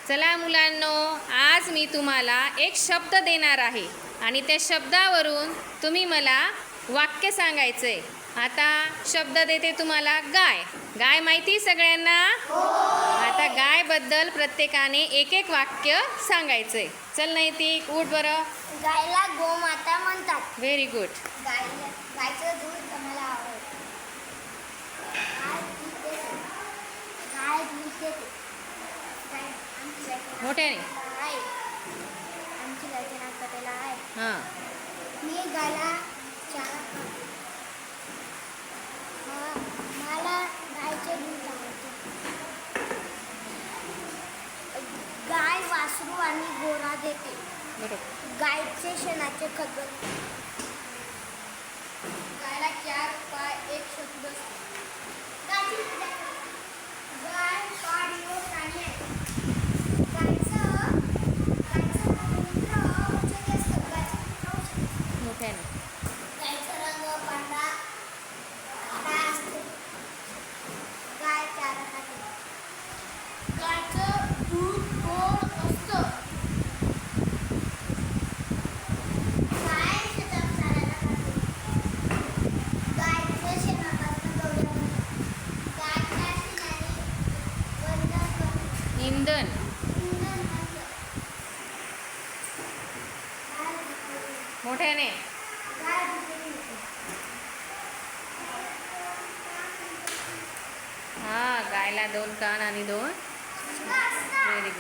चला मुलांनो, आज मी तुम्हाला एक शब्द देणार आहे आणि त्या शब्दावरून तुम्ही मला वाक्य सांगायचंय. आता शब्द देते तुम्हाला गाय. गाय माहिती सगळ्यांना? आता गाय बद्दल प्रत्येकाने एक एक वाक्य सांगायचंय. चल नैतिक, उठ बरं. गायला गोमाता म्हणतात. Very good. गायचं दूध आम्हाला आवडतं. गाय दूध देते. मोठ्याने. आमची गायचं नाव पटेला आहे. हां. मी गायला चारा खातो. मला गायचे दूध आवडते. गाय वासरू आणि गोरा देते. बरोबर. गायचे शेणाचे खत बनते. गायला 4 पाय 1 शब्द असतो. गाय पाळीव प्राणी आहे. गायचं मूत्र औषधी असतं. मोठ्याने. गायचा रंग पांढरा असतो. गाय चारा खाते. गायचं दूध गोड असतं. गाय शेतात चारायला जाते. गायच्या शेणापासून गवऱ्या बनतात. गायच्या शेणाने इंधन. इंधन बनतं. मोठ्याने. गाय दुधाने येते. हां, गायला 2 कान आणि 2. Very good.